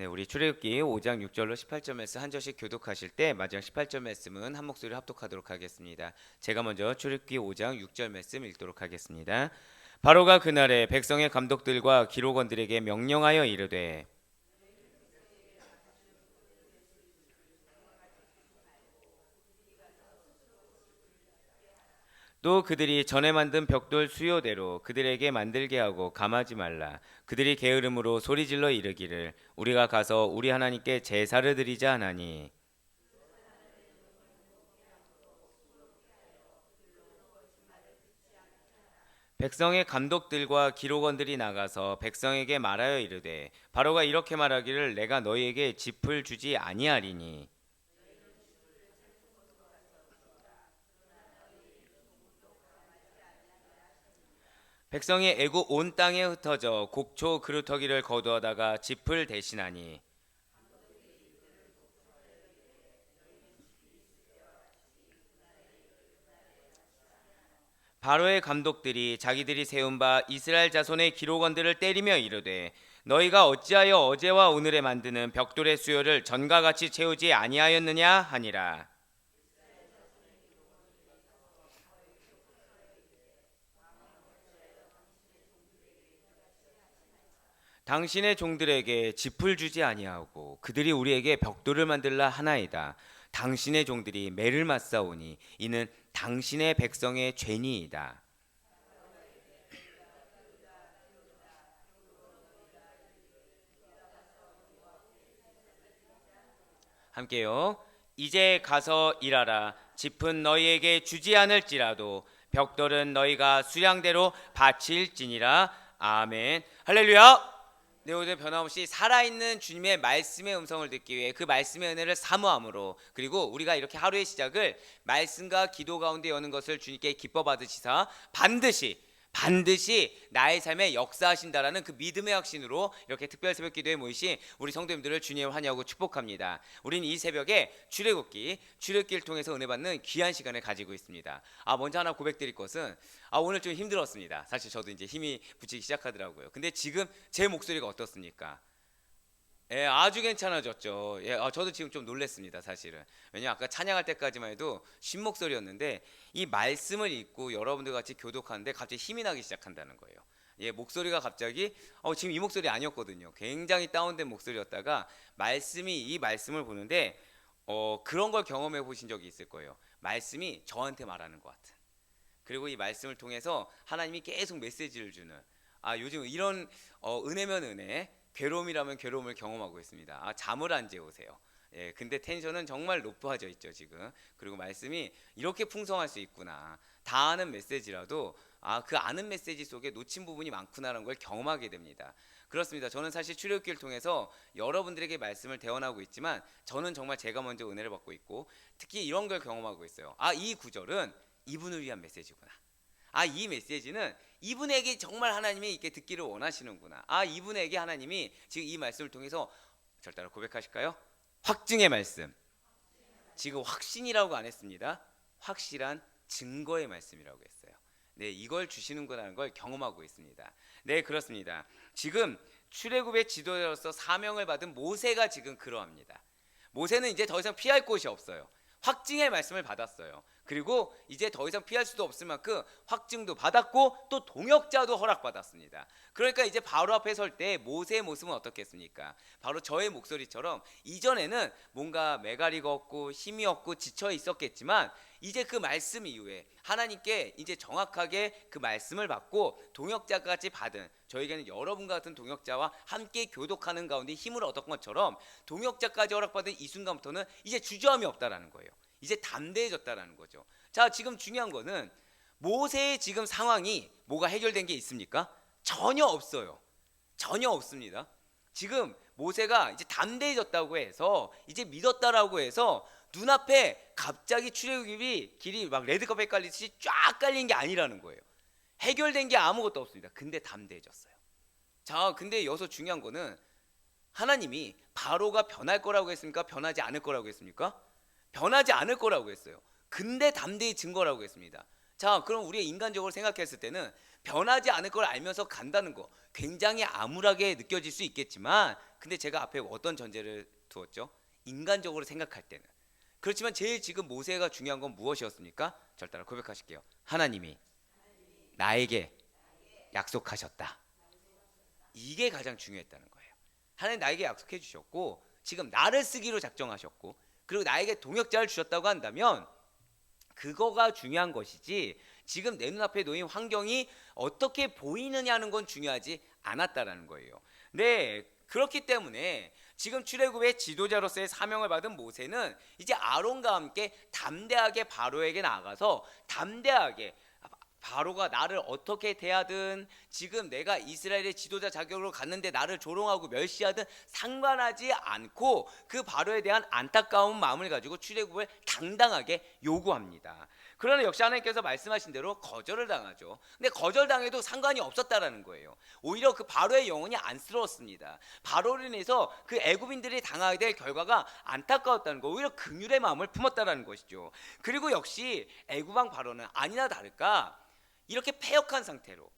네, 우리 출애굽기 5장 6절로 18절 말씀 한 절씩 교독하실 때 마지막 18절 말씀은 한 목소리로 합독하도록 하겠습니다. 제가 먼저 출애굽기 5장 6절 말씀 읽도록 하겠습니다. 바로가 그날에 백성의 감독들과 기록원들에게 명령하여 이르되 또 그들이 전에 만든 벽돌 수요대로 그들에게 만들게 하고 감하지 말라. 그들이 게으름으로 소리질러 이르기를 우리가 가서 우리 하나님께 제사를 드리자 하나니 백성의 감독들과 기록원들이 나가서 백성에게 말하여 이르되 바로가 이렇게 말하기를 내가 너희에게 짚을 주지 아니하리니 백성이 애굽 온 땅에 흩어져 곡초 그루터기를 거두어다가 짚을 대신하니 바로의 감독들이 자기들이 세운 바 이스라엘 자손의 기록원들을 때리며 이르되 너희가 어찌하여 어제와 오늘에 만드는 벽돌의 수요를 전과 같이 채우지 아니하였느냐 하니라. 당신의 종들에게 짚을 주지 아니하고 그들이 우리에게 벽돌을 만들라 하나이다. 당신의 종들이 매를 맞사오니 이는 당신의 백성의 죄니이다. 함께요. 이제 가서 일하라. 짚은 너희에게 주지 않을지라도 벽돌은 너희가 수량대로 바칠지니라. 아멘. 할렐루야. 네, 오늘 변함없이 살아있는 주님의 말씀의 음성을 듣기 위해 그 말씀의 은혜를 사모함으로 그리고 우리가 이렇게 하루의 시작을 말씀과 기도 가운데 여는 것을 주님께 기뻐 받으시사 반드시 나의 삶에 역사하신다라는 그 믿음의 확신으로 이렇게 특별 새벽 기도에 모이신 우리 성도님들을 주님을 환영하고 축복합니다. 우리는 이 새벽에 출애굽기를 통해서 은혜 받는 귀한 시간을 가지고 있습니다. 먼저 하나 고백드릴 것은 오늘 좀 힘들었습니다. 사실 저도 이제 힘이 붙이기 시작하더라고요. 근데 지금 제 목소리가 어떻습니까? 예, 아주 괜찮아졌죠. 예, 저도 지금 좀 놀랬습니다, 사실은. 왜냐면 아까 찬양할 때까지만 해도 쉰 목소리였는데 이 말씀을 읽고 여러분들 같이 교독하는데 갑자기 힘이 나기 시작한다는 거예요. 예, 목소리가 갑자기 지금 이 목소리 아니었거든요. 굉장히 다운된 목소리였다가 이 말씀을 보는데 그런 걸 경험해 보신 적이 있을 거예요. 말씀이 저한테 말하는 것 같은. 그리고 이 말씀을 통해서 하나님이 계속 메시지를 주는 요즘 이런 은혜면 은혜 괴로움이라면 괴로움을 경험하고 있습니다. 잠을 안 재우세요. 예, 근데 텐션은 정말 높아져 있죠 지금. 그리고 말씀이 이렇게 풍성할 수 있구나. 다 아는 메시지라도 그 아는 메시지 속에 놓친 부분이 많구나라는 걸 경험하게 됩니다. 그렇습니다. 저는 사실 출애굽기를 통해서 여러분들에게 말씀을 대언하고 있지만 저는 정말 제가 먼저 은혜를 받고 있고 특히 이런 걸 경험하고 있어요. 이 구절은 이분을 위한 메시지구나. 이 메시지는 이분에게 정말 하나님이 이렇게 듣기를 원하시는구나. 이분에게 하나님이 지금 이 말씀을 통해서 절 따라 고백하실까요? 확증의 말씀. 지금 확신이라고 안 했습니다. 확실한 증거의 말씀이라고 했어요. 네, 이걸 주시는구나라는 걸 경험하고 있습니다. 네, 그렇습니다. 지금 출애굽의 지도자로서 사명을 받은 모세가 지금 그러합니다. 모세는 이제 더 이상 피할 곳이 없어요. 확증의 말씀을 받았어요. 그리고 이제 더 이상 피할 수도 없을 만큼 확증도 받았고 또 동역자도 허락받았습니다. 그러니까 이제 바로 앞에 설 때 모세의 모습은 어떻겠습니까? 바로 저의 목소리처럼 이전에는 뭔가 매가리가 없고 힘이 없고 지쳐 있었겠지만 이제 그 말씀 이후에 하나님께 이제 정확하게 그 말씀을 받고 동역자까지 받은 저에게는 여러분 같은 동역자와 함께 교독하는 가운데 힘을 얻은 것처럼 동역자까지 허락받은 이 순간부터는 이제 주저함이 없다라는 거예요. 이제 담대해졌다라는 거죠. 자, 지금 중요한 거는 모세의 지금 상황이 뭐가 해결된 게 있습니까? 전혀 없어요. 전혀 없습니다. 지금 모세가 이제 담대해졌다고 해서 이제 믿었다라고 해서 눈앞에 갑자기 출애굽이 길이 막 레드카펫 깔리듯이 쫙 깔린 게 아니라는 거예요. 해결된 게 아무것도 없습니다. 근데 담대해졌어요. 자, 근데 여기서 중요한 거는 하나님이 바로가 변할 거라고 했습니까? 변하지 않을 거라고 했습니까? 변하지 않을 거라고 했어요. 근데 담대히 증거라고 했습니다. 자, 그럼 우리가 인간적으로 생각했을 때는 변하지 않을 걸 알면서 간다는 거 굉장히 암울하게 느껴질 수 있겠지만, 근데 제가 앞에 어떤 전제를 두었죠? 인간적으로 생각할 때는. 그렇지만 제일 지금 모세가 중요한 건 무엇이었습니까? 절 따라 고백하실게요. 하나님이 나에게 약속하셨다. 이게 가장 중요했다는 거예요. 하나님 나에게 약속해 주셨고, 지금 나를 쓰기로 작정하셨고, 그리고 나에게 동역자를 주셨다고 한다면 그거가 중요한 것이지, 지금 내 눈앞에 놓인 환경이 어떻게 보이느냐는 건 중요하지 않았다라는 거예요. 네, 그렇기 때문에 지금 출애굽의 지도자로서의 사명을 받은 모세는 이제 아론과 함께 담대하게 바로에게 나아가서 담대하게, 바로가 나를 어떻게 대하든, 지금 내가 이스라엘의 지도자 자격으로 갔는데 나를 조롱하고 멸시하든 상관하지 않고 그 바로에 대한 안타까운 마음을 가지고 출애굽을 당당하게 요구합니다. 그러나 역시 하나님께서 말씀하신 대로 거절을 당하죠. 근데 거절당해도 상관이 없었다라는 거예요. 오히려 그 바로의 영혼이 안쓰러웠습니다. 바로로 인해서 그 애굽인들이 당하게 될 결과가 안타까웠다는 거, 오히려 긍휼의 마음을 품었다라는 것이죠. 그리고 역시 애굽왕 바로는 아니나 다를까 이렇게 패역한 상태로,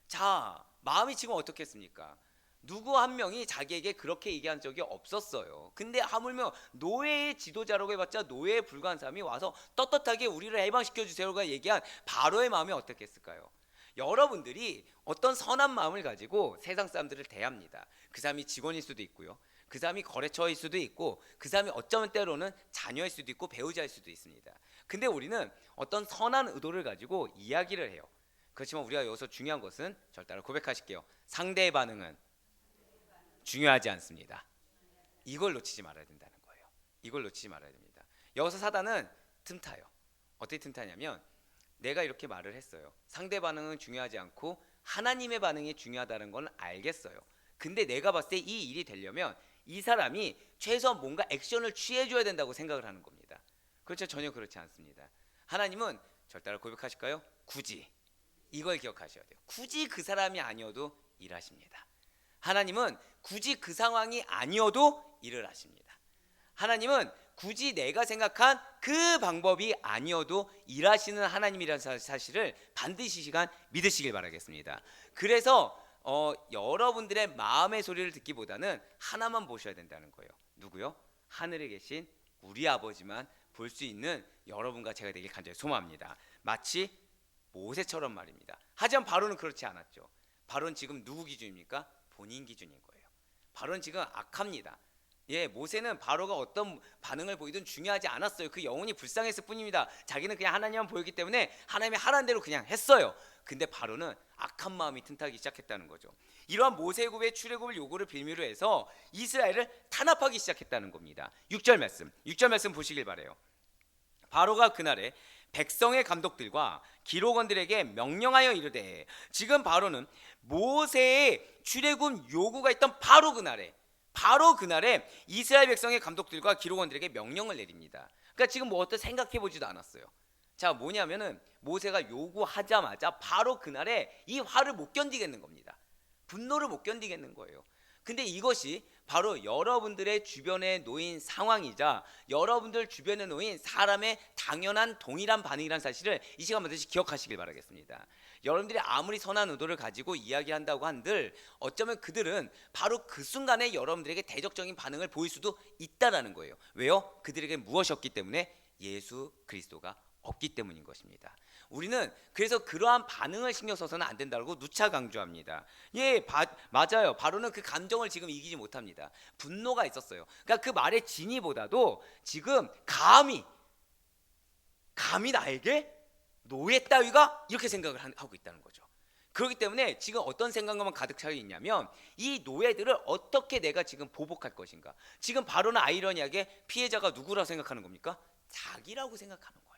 자, 마음이 지금 어떻겠습니까? 누구 한 명이 자기에게 그렇게 얘기한 적이 없었어요. 근데 하물며 노예의 지도자라고 해봤자 노예에 불과한 사람이 와서 떳떳하게 우리를 해방시켜 주세요가 얘기한 바로의 마음이 어떻겠을까요? 여러분들이 어떤 선한 마음을 가지고 세상 사람들을 대합니다. 그 사람이 직원일 수도 있고요, 그 사람이 거래처일 수도 있고, 그 사람이 어쩌면 때로는 자녀일 수도 있고 배우자일 수도 있습니다. 근데 우리는 어떤 선한 의도를 가지고 이야기를 해요. 그렇지만 우리가 여기서 중요한 것은, 절 따라 고백하실게요. 상대의 반응은 중요하지 않습니다. 이걸 놓치지 말아야 된다는 거예요. 이걸 놓치지 말아야 됩니다. 여기서 사단은 틈타요. 어떻게 틈타냐면, 내가 이렇게 말을 했어요. 상대 반응은 중요하지 않고 하나님의 반응이 중요하다는 건 알겠어요. 근데 내가 봤을 때 이 일이 되려면 이 사람이 최소한 뭔가 액션을 취해줘야 된다고 생각을 하는 겁니다. 그렇죠? 전혀 그렇지 않습니다. 하나님은, 절 따라 고백하실까요? 굳이, 이걸 기억하셔야 돼요. 굳이 그 사람이 아니어도 일하십니다. 하나님은 굳이 그 상황이 아니어도 일을 하십니다. 하나님은 굳이 내가 생각한 그 방법이 아니어도 일하시는 하나님이라는 사실을 반드시 시간 믿으시길 바라겠습니다. 그래서 여러분들의 마음의 소리를 듣기보다는 하나만 보셔야 된다는 거예요. 누구요? 하늘에 계신 우리 아버지만 볼 수 있는 여러분과 제가 되길 간절히 소망합니다. 마치 모세처럼 말입니다. 하지만 바로는 그렇지 않았죠. 바로는 지금 누구 기준입니까? 본인 기준인 거예요. 바로는 지금 악합니다. 예, 모세는 바로가 어떤 반응을 보이든 중요하지 않았어요. 그 영혼이 불쌍했을 뿐입니다. 자기는 그냥 하나님만 보였기 때문에 하나님이 하라는 대로 그냥 했어요. 근데 바로는 악한 마음이 틈타기 시작했다는 거죠. 이러한 모세굽의 출애굽을 요구를 빌미로 해서 이스라엘을 탄압하기 시작했다는 겁니다. 6절 말씀 보시길 바래요. 바로가 그날에 백성의 감독들과 기록원들에게 명령하여 이르되, 지금 바로는 모세의 출애굽 요구가 있던 바로 그날에 이스라엘 백성의 감독들과 기록원들에게 명령을 내립니다. 그러니까 지금 뭐 어떤 생각해 보지도 않았어요. 자, 뭐냐면은 모세가 요구하자마자 바로 그날에 이 화를 못 견디겠는 겁니다. 분노를 못 견디겠는 거예요. 근데 이것이 바로 여러분들의 주변에 놓인 상황이자 여러분들 주변에 놓인 사람의 당연한 동일한 반응이라는 사실을 이 시간 반드시 기억하시길 바라겠습니다. 여러분들이 아무리 선한 의도를 가지고 이야기한다고 한들 어쩌면 그들은 바로 그 순간에 여러분들에게 대적적인 반응을 보일 수도 있다라는 거예요. 왜요? 그들에게 무엇이었기 때문에? 예수 그리스도가 없기 때문인 것입니다. 우리는 그래서 그러한 반응을 신경 써서는 안 된다고 누차 강조합니다. 예, 맞아요. 바로는 그 감정을 지금 이기지 못합니다. 분노가 있었어요. 그러니까 그 말의 진위보다도 지금 감히 나에게 노예 따위가 이렇게 생각을 하고 있다는 거죠. 그렇기 때문에 지금 어떤 생각만 가득 차 있냐면, 이 노예들을 어떻게 내가 지금 보복할 것인가. 지금 바로는 아이러니하게 피해자가 누구라고 생각하는 겁니까? 자기라고 생각하는 거예요.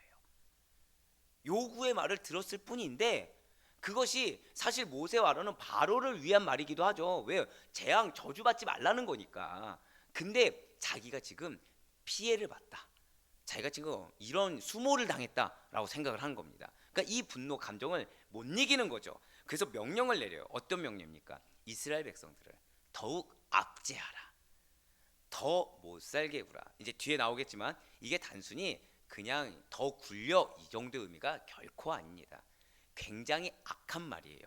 요구의 말을 들었을 뿐인데 그것이 사실 모세와 아론은 바로를 위한 말이기도 하죠. 왜요? 재앙 저주받지 말라는 거니까. 근데 자기가 지금 피해를 봤다, 자기가 지금 이런 수모를 당했다라고 생각을 한 겁니다. 그러니까 이 분노 감정을 못 이기는 거죠. 그래서 명령을 내려요. 어떤 명령입니까? 이스라엘 백성들을 더욱 압제하라, 더 못 살게 구라. 이제 뒤에 나오겠지만 이게 단순히 그냥 더 굴려 이 정도 의미가 결코 아닙니다. 굉장히 악한 말이에요.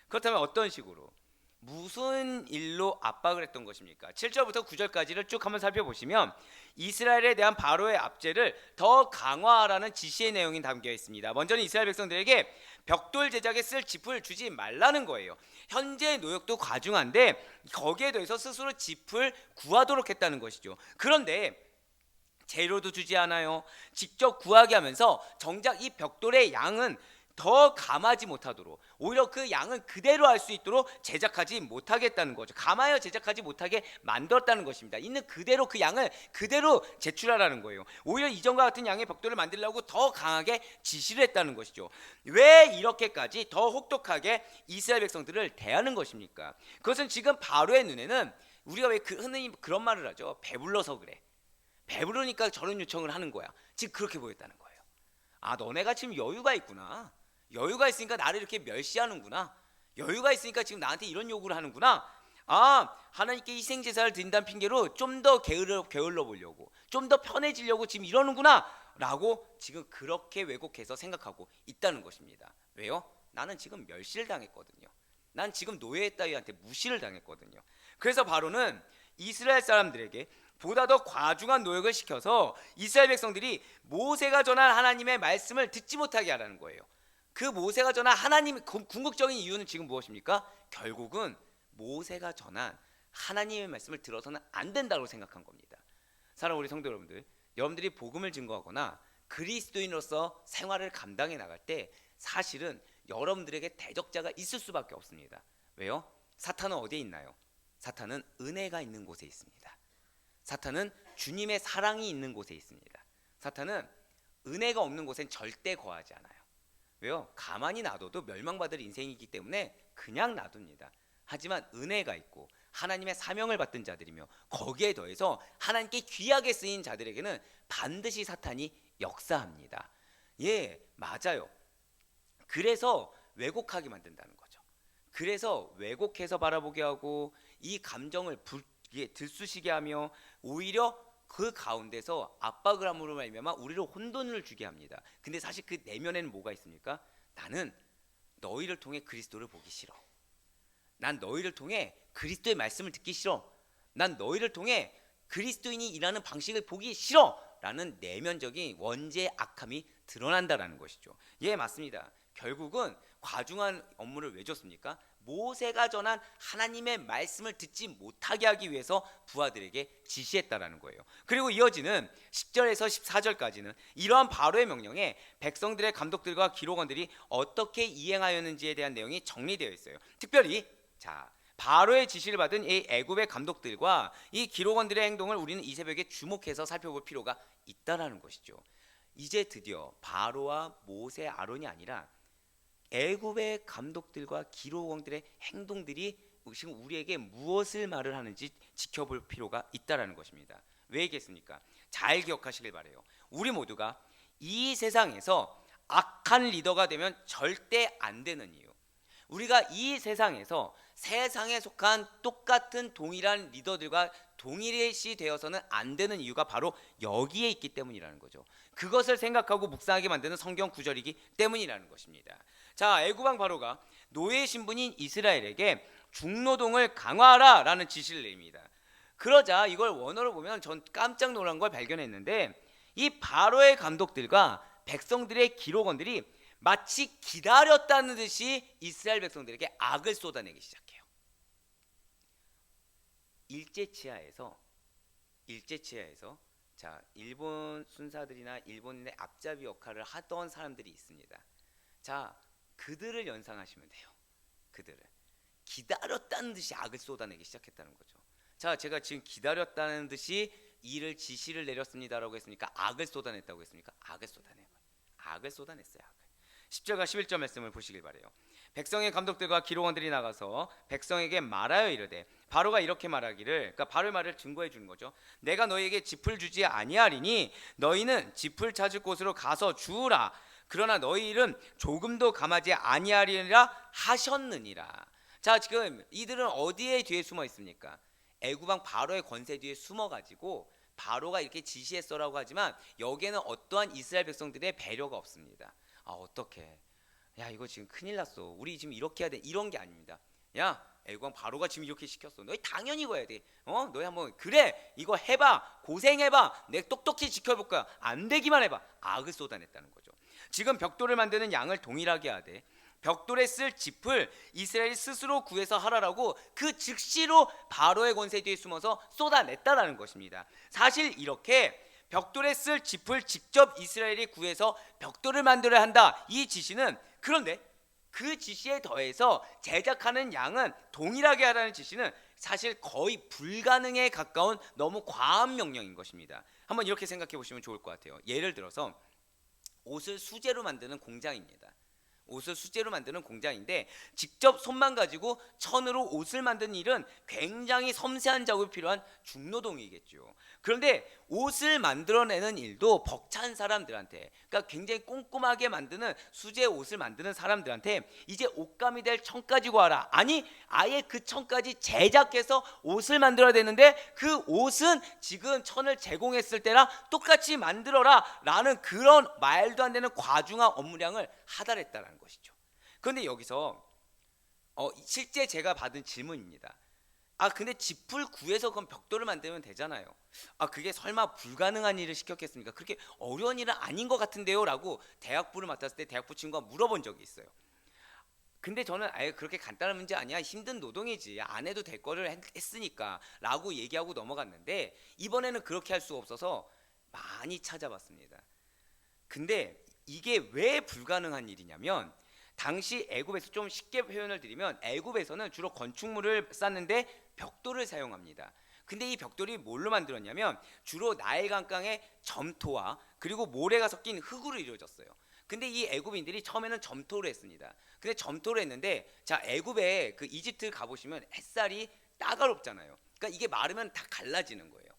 그렇다면 어떤 식으로 무슨 일로 압박을 했던 것입니까? 7절부터 9절까지를 쭉 한번 살펴보시면 이스라엘에 대한 바로의 압제를 더 강화하라는 지시의 내용이 담겨 있습니다. 먼저는 이스라엘 백성들에게 벽돌 제작에 쓸 짚을 주지 말라는 거예요. 현재 노역도 과중한데 거기에 더해서 스스로 짚을 구하도록 했다는 것이죠. 그런데 재료도 주지 않아요. 직접 구하게 하면서 정작 이 벽돌의 양은 더 감하지 못하도록, 오히려 그 양은 그대로 할 수 있도록 제작하지 못하겠다는 거죠. 감하여 제작하지 못하게 만들었다는 것입니다. 있는 그대로 그 양을 그대로 제출하라는 거예요. 오히려 이전과 같은 양의 벽돌을 만들려고 더 강하게 지시를 했다는 것이죠. 왜 이렇게까지 더 혹독하게 이스라엘 백성들을 대하는 것입니까? 그것은 지금 바로의 눈에는, 우리가 왜 흔히 그런 말을 하죠. 배불러서 그래. 배부르니까 저런 요청을 하는 거야. 지금 그렇게 보였다는 거예요. 아, 너네가 지금 여유가 있구나. 여유가 있으니까 나를 이렇게 멸시하는구나. 여유가 있으니까 지금 나한테 이런 요구를 하는구나. 아, 하나님께 희생제사를 드린다는 핑계로 좀 더 게을러 보려고, 좀 더 편해지려고 지금 이러는구나 라고 지금 그렇게 왜곡해서 생각하고 있다는 것입니다. 왜요? 나는 지금 멸시를 당했거든요. 난 지금 노예 따위한테 무시를 당했거든요. 그래서 바로는 이스라엘 사람들에게 보다 더 과중한 노역을 시켜서 이스라엘 백성들이 모세가 전한 하나님의 말씀을 듣지 못하게 하라는 거예요. 그 모세가 전한 하나님의 궁극적인 이유는 지금 무엇입니까? 결국은 모세가 전한 하나님의 말씀을 들어서는 안 된다고 생각한 겁니다. 사랑하는 우리 성도 여러분들, 여러분들이 복음을 증거하거나 그리스도인으로서 생활을 감당해 나갈 때 사실은 여러분들에게 대적자가 있을 수밖에 없습니다. 왜요? 사탄은 어디에 있나요? 사탄은 은혜가 있는 곳에 있습니다. 사탄은 주님의 사랑이 있는 곳에 있습니다. 사탄은 은혜가 없는 곳엔 절대 거하지 않아요. 왜요? 가만히 놔둬도 멸망받을 인생이기 때문에 그냥 놔둡니다. 하지만 은혜가 있고 하나님의 사명을 받은 자들이며 거기에 더해서 하나님께 귀하게 쓰인 자들에게는 반드시 사탄이 역사합니다. 예, 맞아요. 그래서 왜곡하게 만든다는 거죠. 그래서 왜곡해서 바라보게 하고 이 감정을 들쑤시게 하며 오히려 그 가운데서 압박을 함으로 말미암아 우리를 혼돈을 주게 합니다. 근데 사실 그 내면에는 뭐가 있습니까? 나는 너희를 통해 그리스도를 보기 싫어. 난 너희를 통해 그리스도의 말씀을 듣기 싫어. 난 너희를 통해 그리스도인이 일하는 방식을 보기 싫어 라는 내면적인 원죄의 악함이 드러난다라는 것이죠. 예, 맞습니다. 결국은 과중한 업무를 왜 줬습니까? 모세가 전한 하나님의 말씀을 듣지 못하게 하기 위해서 부하들에게 지시했다라는 거예요. 그리고 이어지는 10절에서 14절까지는 이러한 바로의 명령에 백성들의 감독들과 기록원들이 어떻게 이행하였는지에 대한 내용이 정리되어 있어요. 특별히 바로의 지시를 받은 이 애굽의 감독들과 이 기록원들의 행동을 우리는 이 새벽에 주목해서 살펴볼 필요가 있다라는 것이죠. 이제 드디어 바로와 모세, 아론이 아니라 애굽의 감독들과 기록원들의 행동들이 지금 우리에게 무엇을 말을 하는지 지켜볼 필요가 있다라는 것입니다. 왜 얘기했습니까? 잘 기억하시길 바래요. 우리 모두가 이 세상에서 악한 리더가 되면 절대 안 되는 이유, 우리가 이 세상에서 세상에 속한 똑같은 동일한 리더들과 동일시 되어서는 안 되는 이유가 바로 여기에 있기 때문이라는 거죠. 그것을 생각하고 묵상하게 만드는 성경 구절이기 때문이라는 것입니다. 자, 애굽왕 바로가 노예 신분인 이스라엘에게 중노동을 강화하라 라는 지시를 내립니다. 그러자 이걸 원어로 보면 전 깜짝 놀란 걸 발견했는데, 이 바로의 감독들과 백성들의 기록원들이 마치 기다렸다는 듯이 이스라엘 백성들에게 악을 쏟아내기 시작해요. 일제치하에서 일본 순사들이나 일본인의 앞잡이 역할을 하던 사람들이 있습니다. 자, 그들을 연상하시면 돼요. 그들을 기다렸다는 듯이 악을 쏟아내기 시작했다는 거죠. 자, 제가 지금 기다렸다는 듯이 일을 지시를 내렸습니다라고 했으니까 악을 쏟아냈다고 했습니까? 악을 쏟아낸 거예요. 악을 쏟아냈어요. 악을. 10절과 11절 말씀을 보시길 바래요. 백성의 감독들과 기록원들이 나가서 백성에게 말하여 이르되, 바로가 이렇게 말하기를, 그러니까 바로의 말을 증거해 주는 거죠. 내가 너희에게 짚을 주지 아니하리니 너희는 짚을 찾을 곳으로 가서 주우라. 그러나 너희 일은 조금도 감하지 아니하리라 하셨느니라. 자, 지금 이들은 어디에 뒤에 숨어 있습니까? 애굽왕 바로의 권세 뒤에 숨어 가지고 바로가 이렇게 지시했어라고 하지만 여기에는 어떠한 이스라엘 백성들의 배려가 없습니다. 아 어떡해, 야 이거 지금 큰일 났어, 우리 지금 이렇게 해야 돼, 이런 게 아닙니다. 야 애국왕 바로가 지금 이렇게 시켰어, 너희 당연히 이거 해야 돼. 너희 한번 그래 이거 해봐, 고생해봐, 내 똑똑히 지켜볼 거야, 안 되기만 해봐. 악을 쏟아냈다는 거죠. 지금 벽돌을 만드는 양을 동일하게 하되 벽돌에 쓸 짚을 이스라엘이 스스로 구해서 하라라고 그 즉시로 바로의 권세 뒤에 숨어서 쏟아냈다라는 것입니다. 사실 이렇게 벽돌에 쓸 짚을 직접 이스라엘이 구해서 벽돌을 만들어야 한다, 이 지시는, 그런데 그 지시에 더해서 제작하는 양은 동일하게 하라는 지시는 사실 거의 불가능에 가까운 너무 과한 명령인 것입니다. 한번 이렇게 생각해 보시면 좋을 것 같아요. 예를 들어서 옷을 수제로 만드는 공장입니다. 옷을 수제로 만드는 공장인데 직접 손만 가지고 천으로 옷을 만드는 일은 굉장히 섬세한 작업이 필요한 중노동이겠죠. 그런데 옷을 만들어내는 일도 벅찬 사람들한테, 그러니까 굉장히 꼼꼼하게 만드는 수제 옷을 만드는 사람들한테 이제 옷감이 될 천까지 구하라, 아니 아예 그 천까지 제작해서 옷을 만들어야 되는데 그 옷은 지금 천을 제공했을 때랑 똑같이 만들어라 라는 그런 말도 안 되는 과중한 업무량을 하달했다라는 것이죠. 그런데 여기서 실제 제가 받은 질문입니다. 아 근데 짚을 구해서 그럼 벽돌을 만들면 되잖아요. 아 그게 설마 불가능한 일을 시켰겠습니까? 그렇게 어려운 일은 아닌 것 같은데요 라고 대학부를 맡았을 때 대학부 친구가 물어본 적이 있어요. 근데 저는 아예 그렇게 간단한 문제 아니야, 힘든 노동이지, 안 해도 될 거를 했으니까 라고 얘기하고 넘어갔는데 이번에는 그렇게 할 수가 없어서 많이 찾아봤습니다. 근데 이게 왜 불가능한 일이냐면 당시 애굽에서, 좀 쉽게 표현을 드리면 애굽에서는 주로 건축물을 쌓는데 벽돌을 사용합니다. 근데 이 벽돌이 뭘로 만들었냐면 주로 나일 강가의 점토와 그리고 모래가 섞인 흙으로 이루어졌어요. 근데 이 애굽인들이 처음에는 점토를 했습니다. 근데 점토를 했는데, 자 애굽에 그 이집트 가보시면 햇살이 따가롭잖아요. 그러니까 이게 마르면 다 갈라지는 거예요.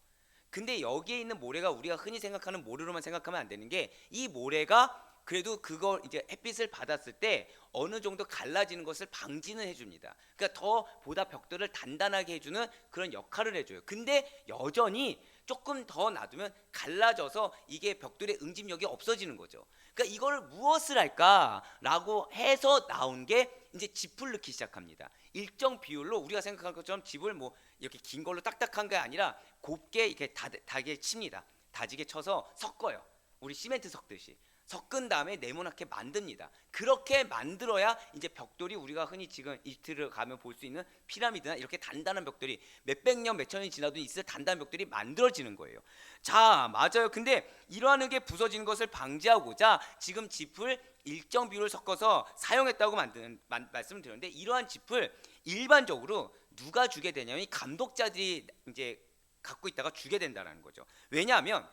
근데 여기에 있는 모래가 우리가 흔히 생각하는 모래로만 생각하면 안 되는 게, 이 모래가 그래도 그걸 이제 햇빛을 받았을 때 어느 정도 갈라지는 것을 방지는 해줍니다. 그러니까 더 보다 벽돌을 단단하게 해주는 그런 역할을 해줘요. 근데 여전히 조금 더 놔두면 갈라져서 이게 벽돌의 응집력이 없어지는 거죠. 그러니까 이거를 무엇을 할까라고 해서 나온 게 이제 짚을 넣기 시작합니다. 일정 비율로 우리가 생각할 것처럼 짚을 뭐 이렇게 긴 걸로 딱딱한 게 아니라 곱게 이렇게 다지게 칩니다. 다지게 쳐서 섞어요. 우리 시멘트 섞듯이 섞은 다음에 네모나게 만듭니다. 그렇게 만들어야 이제 벽돌이 우리가 흔히 지금 이집트를 가면 볼 수 있는 피라미드나 이렇게 단단한 벽돌이 몇백 년 몇천 년이 지나도 있을 단단한 벽돌이 만들어지는 거예요. 자 맞아요. 근데 이러한 게 부서지는 것을 방지하고자 지금 짚을 일정 비율을 섞어서 사용했다고 말씀을 드렸는데, 이러한 짚을 일반적으로 누가 주게 되냐면 이 감독자들이 이제 갖고 있다가 주게 된다는 거죠. 왜냐하면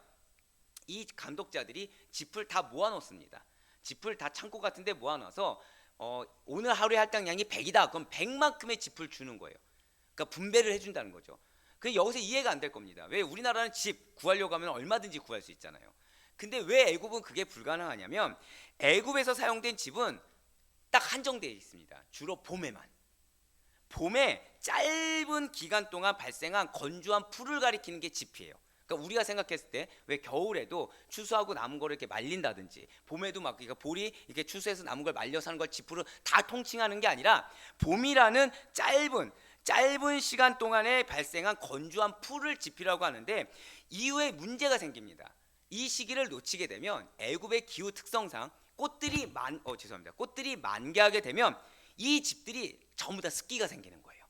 이 감독자들이 짚을 다 모아놓습니다. 짚을 다 창고 같은데 모아놔서 오늘 하루에 할당량이 100이다. 그럼 100만큼의 짚을 주는 거예요. 그러니까 분배를 해준다는 거죠. 그 여기서 이해가 안 될 겁니다. 왜 우리나라는 집 구하려고 하면 얼마든지 구할 수 있잖아요. 근데 왜 애굽은 그게 불가능하냐면 애굽에서 사용된 짚은 딱 한정되어 있습니다. 주로 봄에만. 봄에 짧은 기간 동안 발생한 건조한 풀을 가리키는 게 짚이에요. 그러니까 우리가 생각했을 때 왜 겨울에도 추수하고 남은 거를 이렇게 말린다든지, 봄에도 막 그러니까 볼이 이렇게 추수해서 남은 걸 말려서 하는 걸 짚으로 다 통칭하는 게 아니라, 봄이라는 짧은 시간 동안에 발생한 건조한 풀을 짚이라고 하는데, 이후에 문제가 생깁니다. 이 시기를 놓치게 되면 애굽의 기후 특성상 꽃들이 만개하게 되면 이 짚들이 전부 다 습기가 생기는 거예요.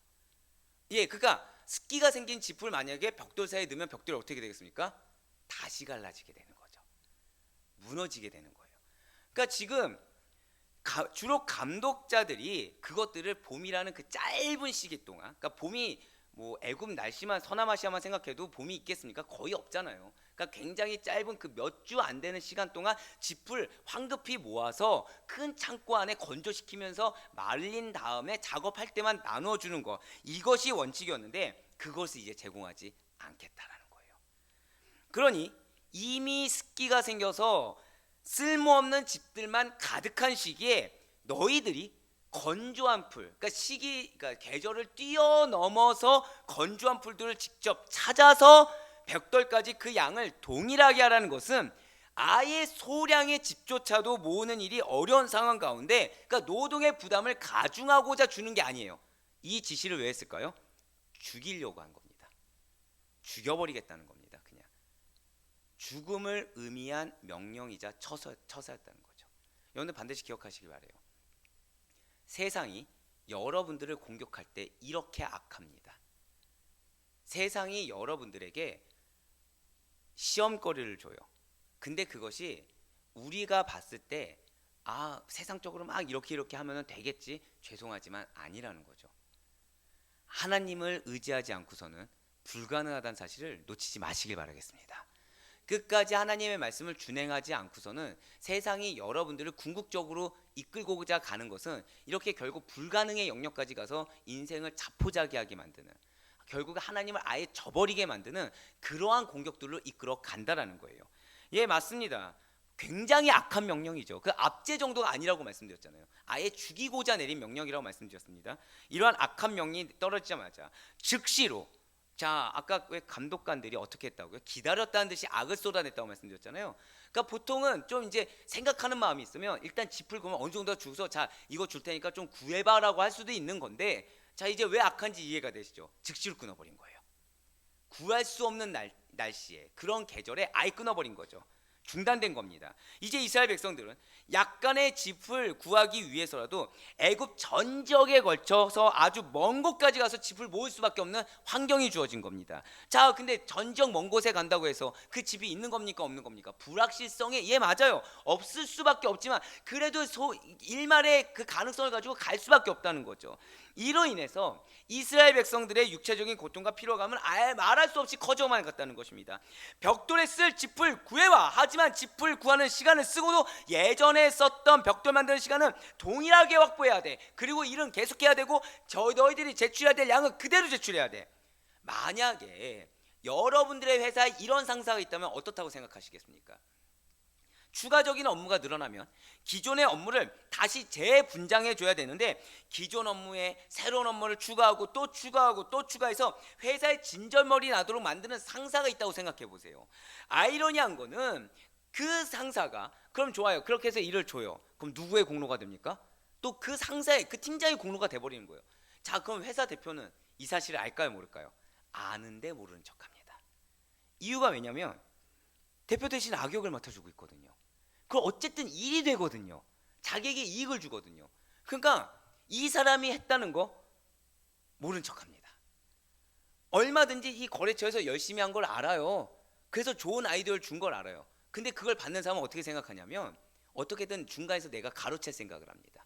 예, 그러니까 습기가 생긴 짚을 만약에 벽돌 사이에 넣으면 벽돌이 어떻게 되겠습니까? 다시 갈라지게 되는 거죠. 무너지게 되는 거예요. 그러니까 지금 주로 감독자들이 그것들을 봄이라는 그 짧은 시기 동안, 그러니까 봄이 뭐 애굽 날씨만 서남아시아만 생각해도 봄이 있겠습니까? 거의 없잖아요. 그러니까 굉장히 짧은 그 몇 주 안 되는 시간 동안 짚을 황급히 모아서 큰 창고 안에 건조시키면서 말린 다음에 작업할 때만 나눠주는 거, 이것이 원칙이었는데 그것을 이제 제공하지 않겠다라는 거예요. 그러니 이미 습기가 생겨서 쓸모없는 짚들만 가득한 시기에 너희들이 건조한 풀, 그러니까 계절을 뛰어넘어서 건조한 풀들을 직접 찾아서 벽돌까지 그 양을 동일하게 하라는 것은 아예 소량의 집조차도 모으는 일이 어려운 상황 가운데, 그러니까 노동의 부담을 가중하고자 주는 게 아니에요. 이 지시를 왜 했을까요? 죽이려고 한 겁니다. 죽여버리겠다는 겁니다. 그냥 죽음을 의미한 명령이자 처사였다는 거죠. 여러분들 반드시 기억하시기 바래요. 세상이 여러분들을 공격할 때 이렇게 악합니다. 세상이 여러분들에게 시험거리를 줘요. 근데 그것이 우리가 봤을 때 세상적으로 막 이렇게 하면 되겠지, 죄송하지만 아니라는 거죠. 하나님을 의지하지 않고서는 불가능하다는 사실을 놓치지 마시길 바라겠습니다. 끝까지 하나님의 말씀을 준행하지 않고서는 세상이 여러분들을 궁극적으로 이끌고자 가는 것은 이렇게 결국 불가능의 영역까지 가서 인생을 자포자기하게 만드는, 결국 하나님을 아예 저버리게 만드는 그러한 공격들로 이끌어 간다라는 거예요. 예, 맞습니다. 굉장히 악한 명령이죠. 그 압제 정도가 아니라고 말씀드렸잖아요. 아예 죽이고자 내린 명령이라고 말씀드렸습니다. 이러한 악한 명령이 떨어지자마자 즉시로, 자, 아까 왜 감독관들이 어떻게 했다고요? 기다렸다는 듯이 악을 쏟아냈다고 말씀드렸잖아요. 그러니까 보통은 좀 이제 생각하는 마음이 있으면 일단 짚을 그으면 어느 정도 주서, 자, 이거 줄 테니까 좀 구해봐라고 할 수도 있는 건데, 자, 이제 왜 악한지 이해가 되시죠? 즉시로 끊어버린 거예요. 구할 수 없는 날씨에, 그런 계절에 아예 끊어버린 거죠. 중단된 겁니다. 이제 이스라엘 백성들은 약간의 짚을 구하기 위해서라도 애굽 전 지역에 걸쳐서 아주 먼 곳까지 가서 짚을 모을 수밖에 없는 환경이 주어진 겁니다. 자, 근데 전 지역 먼 곳에 간다고 해서 그 짚이 있는 겁니까, 없는 겁니까? 불확실성에, 예, 맞아요, 없을 수밖에 없지만 그래도 일말의 그 가능성을 가지고 갈 수밖에 없다는 거죠. 이로 인해서 이스라엘 백성들의 육체적인 고통과 피로감은 아예 말할 수 없이 커져만 갔다는 것입니다. 벽돌에 쓸 짚을 구해와, 하지만 짚을 구하는 시간을 쓰고도 예전에 썼던 벽돌 만드는 시간은 동일하게 확보해야 돼. 그리고 일은 계속해야 되고 너희들이 제출해야 될 양은 그대로 제출해야 돼. 만약에 여러분들의 회사에 이런 상사가 있다면 어떻다고 생각하시겠습니까? 추가적인 업무가 늘어나면 기존의 업무를 다시 재분장해 줘야 되는데, 기존 업무에 새로운 업무를 추가하고 또 추가하고 또 추가해서 회사에 진절머리 나도록 만드는 상사가 있다고 생각해 보세요. 아이러니한 거는 그 상사가, 그럼 좋아요, 그렇게 해서 일을 줘요. 그럼 누구의 공로가 됩니까? 또 그 상사의, 그 팀장의 공로가 돼버리는 거예요. 자, 그럼 회사 대표는 이 사실을 알까요, 모를까요? 아는데 모르는 척합니다. 이유가 왜냐면 대표 대신 악역을 맡아주고 있거든요. 그럼 어쨌든 일이 되거든요. 자기에게 이익을 주거든요. 그러니까 이 사람이 했다는 거 모른 척합니다. 얼마든지 이 거래처에서 열심히 한 걸 알아요. 그래서 좋은 아이디어를 준 걸 알아요. 근데 그걸 받는 사람은 어떻게 생각하냐면 어떻게든 중간에서 내가 가로챌 생각을 합니다.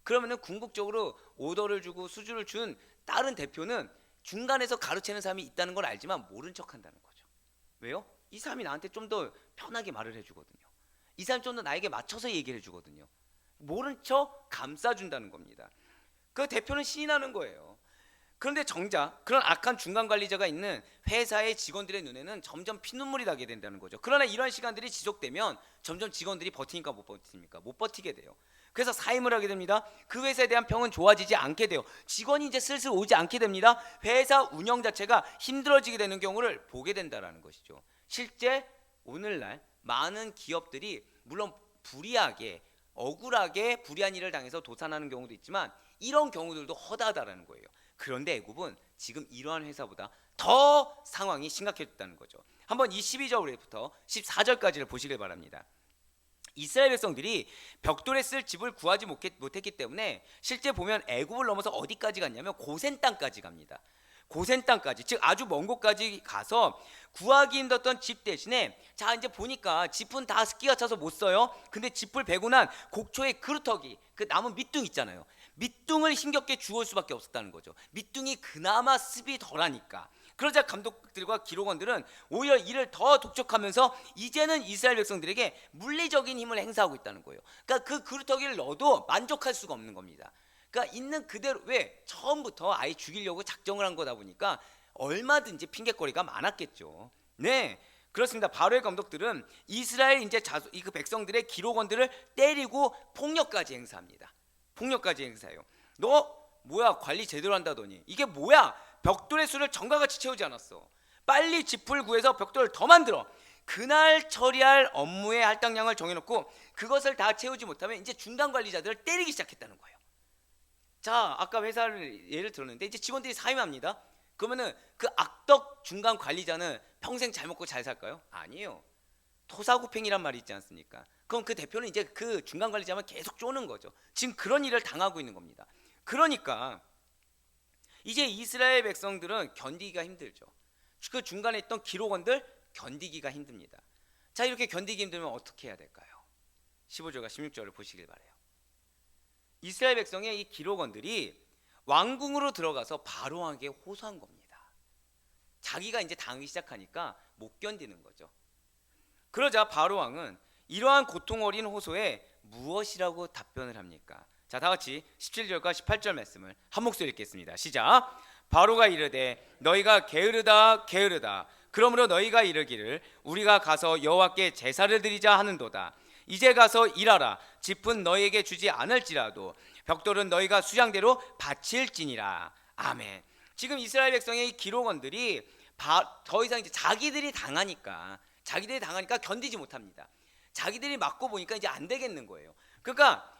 그러면은 궁극적으로 오더를 주고 수주를 준 다른 대표는 중간에서 가로채는 사람이 있다는 걸 알지만 모른 척한다는 거죠. 왜요? 이 사람이 나한테 좀 더 편하게 말을 해주거든요. 이 사람이 좀 더 나에게 맞춰서 얘기를 해주거든요. 모른 척 감싸준다는 겁니다. 그 대표는 신이 나는 거예요. 그런데 정작 그런 악한 중간 관리자가 있는 회사의 직원들의 눈에는 점점 피눈물이 나게 된다는 거죠. 그러나 이런 시간들이 지속되면 점점 직원들이 버티니까 못 버팁니까? 못 버티게 돼요. 그래서 사임을 하게 됩니다. 그 회사에 대한 평은 좋아지지 않게 돼요. 직원이 이제 슬슬 오지 않게 됩니다. 회사 운영 자체가 힘들어지게 되는 경우를 보게 된다는 것이죠. 실제 오늘날 많은 기업들이 물론 불이하게, 억울하게 불이한 일을 당해서 도산하는 경우도 있지만 이런 경우들도 허다하다는 거예요. 그런데 애굽은 지금 이러한 회사보다 더 상황이 심각해졌다는 거죠. 한번 이 12절부터 14절까지를 보시길 바랍니다. 이스라엘 백성들이 벽돌에 쓸 집을 구하지 못했기 때문에 실제 보면 애굽을 넘어서 어디까지 갔냐면 고센 땅까지 갑니다. 고센 땅까지, 즉 아주 먼 곳까지 가서 구하기 힘들었던 집 대신에, 자, 이제 보니까 짚은 다 습기가 차서 못 써요. 근데 짚을 베고 난 곡초의 그루터기, 그 남은 밑둥 있잖아요. 밑둥을 힘겹게 주울 수밖에 없었다는 거죠. 밑둥이 그나마 습이 덜하니까. 그러자 감독들과 기록원들은 오히려 이를 더 독촉하면서 이제는 이스라엘 백성들에게 물리적인 힘을 행사하고 있다는 거예요. 그러니까 그 그루터기를 넣어도 만족할 수가 없는 겁니다. 그러니까 있는 그대로, 왜? 처음부터 아예 죽이려고 작정을 한 거다 보니까 얼마든지 핑계거리가 많았겠죠. 네, 그렇습니다. 바로의 감독들은 이스라엘 이제 그 백성들의 기록원들을 때리고 폭력까지 행사합니다. 폭력까지 행사해요. 너 뭐야, 관리 제대로 한다더니 이게 뭐야, 벽돌의 수를 정가같이 채우지 않았어. 빨리 짚을 구해서 벽돌을 더 만들어 그날 처리할 업무의 할당량을 정해놓고 그것을 다 채우지 못하면 이제 중간 관리자들을 때리기 시작했다는 거예요. 자, 아까 회사를 예를 들었는데 이제 직원들이 사임합니다. 그러면은 그 악덕 중간 관리자는 평생 잘 먹고 잘 살까요? 아니에요. 토사구팽이란 말이 있지 않습니까? 그럼 그 대표는 이제 그 중간 관리자만 계속 쪼는 거죠. 지금 그런 일을 당하고 있는 겁니다. 그러니까 이제 이스라엘 백성들은 견디기가 힘들죠. 그 중간에 있던 기록원들 견디기가 힘듭니다. 자, 이렇게 견디기 힘들면 어떻게 해야 될까요? 15절과 16절을 보시길 바래요. 이스라엘 백성의 이 기록원들이 왕궁으로 들어가서 바로왕에게 호소한 겁니다. 자기가 이제 당하기 시작하니까 못 견디는 거죠. 그러자 바로왕은 이러한 고통 어린 호소에 무엇이라고 답변을 합니까? 자, 다 같이 17절과 18절 말씀을 한 목소리 읽겠습니다. 시작. 바로가 이르되 너희가 게으르다 게으르다. 그러므로 너희가 이르기를 우리가 가서 여호와께 제사를 드리자 하는도다. 이제 가서 일하라. 짚은 너희에게 주지 않을지라도 벽돌은 너희가 수량대로 바칠지니라. 아멘. 지금 이스라엘 백성의 이 기록원들이 더 이상 이제 자기들이 당하니까 견디지 못합니다. 자기들이 맞고 보니까 이제 안 되겠는 거예요. 그러니까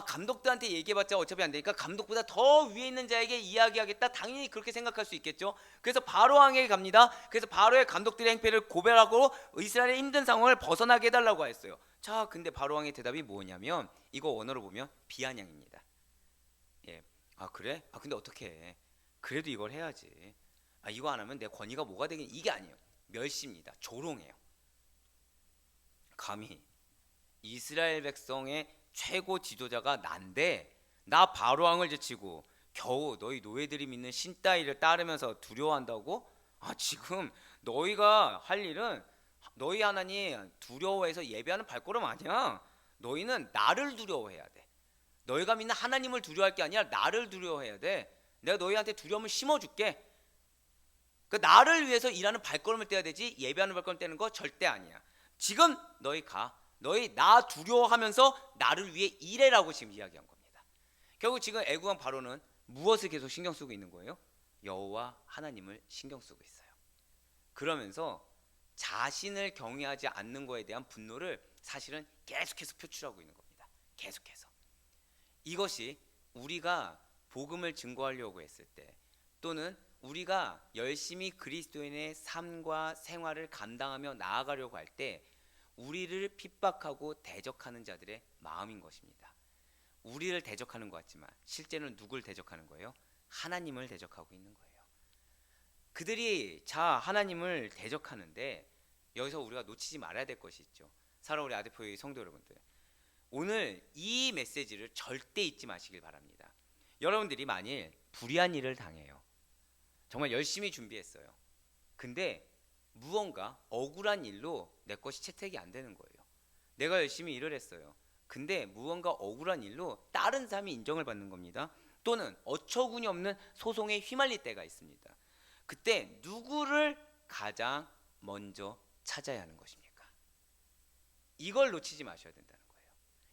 감독들한테 얘기해봤자 어차피 안 되니까 감독보다 더 위에 있는 자에게 이야기하겠다. 당연히 그렇게 생각할 수 있겠죠. 그래서 바로왕에게 갑니다. 그래서 바로의 감독들의 행패를 고발하고 이스라엘의 힘든 상황을 벗어나게 해달라고 했어요. 자, 근데 바로왕의 대답이 뭐냐면 이거 원어로 보면 비아냥입니다. 예, 그래? 근데 어떻게 해? 그래도 이걸 해야지. 이거 안 하면 내 권위가 뭐가 되긴, 이게 아니에요. 멸시입니다. 조롱해요. 감히 이스라엘 백성의 최고 지도자가 난데 나 바로왕을 제치고 겨우 너희 노예들이 믿는 신 따위를 따르면서 두려워한다고? 지금 너희가 할 일은 너희 하나님 두려워해서 예배하는 발걸음 아니야. 너희는 나를 두려워해야 돼. 너희가 믿는 하나님을 두려워할 게 아니라 나를 두려워해야 돼. 내가 너희한테 두려움을 심어줄게. 그 나를 위해서 일하는 발걸음을 떼야 되지 예배하는 발걸음 떼는 거 절대 아니야. 지금 너희 가. 너희 나 두려워하면서 나를 위해 일해라고 지금 이야기한 겁니다. 결국 지금 애국왕 바로는 무엇을 계속 신경 쓰고 있는 거예요? 여호와 하나님을 신경 쓰고 있어요. 그러면서 자신을 경외하지 않는 거에 대한 분노를 사실은 계속해서 표출하고 있는 겁니다. 계속해서. 이것이 우리가 복음을 증거하려고 했을 때 또는 우리가 열심히 그리스도인의 삶과 생활을 감당하며 나아가려고 할 때 우리를 핍박하고 대적하는 자들의 마음인 것입니다. 우리를 대적하는 것 같지만 실제는 누굴 대적하는 거예요? 하나님을 대적하고 있는 거예요. 그들이 하나님을 대적하는데 여기서 우리가 놓치지 말아야 될 것이 있죠. 사랑하는 우리 아드포의 성도 여러분들, 오늘 이 메시지를 절대 잊지 마시길 바랍니다. 여러분들이 만일 불의한 일을 당해요. 정말 열심히 준비했어요. 근데 무언가 억울한 일로 내 것이 채택이 안 되는 거예요. 내가 열심히 일을 했어요. 근데 무언가 억울한 일로 다른 사람이 인정을 받는 겁니다. 또는 어처구니 없는 소송에 휘말릴 때가 있습니다. 그때 누구를 가장 먼저 찾아야 하는 것입니까? 이걸 놓치지 마셔야 된다는 거예요.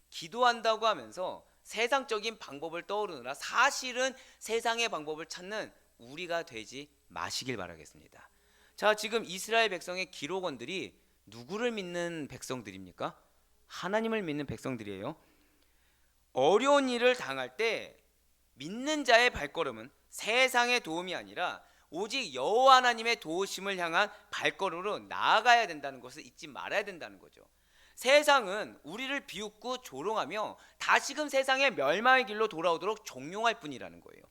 기도한다고 하면서 세상적인 방법을 떠오르느라 사실은 세상의 방법을 찾는 우리가 되지 마시길 바라겠습니다. 자, 지금 이스라엘 백성의 기록원들이 누구를 믿는 백성들입니까? 하나님을 믿는 백성들이에요. 어려운 일을 당할 때 믿는 자의 발걸음은 세상의 도움이 아니라 오직 여호와 하나님의 도우심을 향한 발걸음으로 나아가야 된다는 것을 잊지 말아야 된다는 거죠. 세상은 우리를 비웃고 조롱하며 다시금 세상의 멸망의 길로 돌아오도록 종용할 뿐이라는 거예요.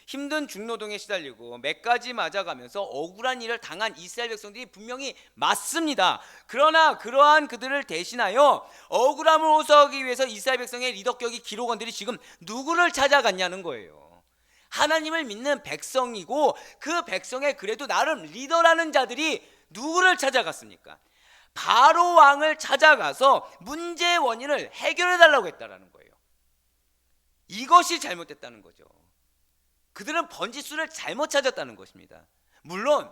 힘든 중노동에 시달리고 몇 가지 맞아가면서 억울한 일을 당한 이스라엘 백성들이 분명히 맞습니다. 그러나 그러한 그들을 대신하여 억울함을 호소하기 위해서 이스라엘 백성의 리더격이 기록원들이 지금 누구를 찾아갔냐는 거예요. 하나님을 믿는 백성이고 그 백성의 그래도 나름 리더라는 자들이 누구를 찾아갔습니까? 바로 왕을 찾아가서 문제의 원인을 해결해 달라고 했다라는 거예요. 이것이 잘못됐다는 거죠. 그들은 번지수를 잘못 찾았다는 것입니다. 물론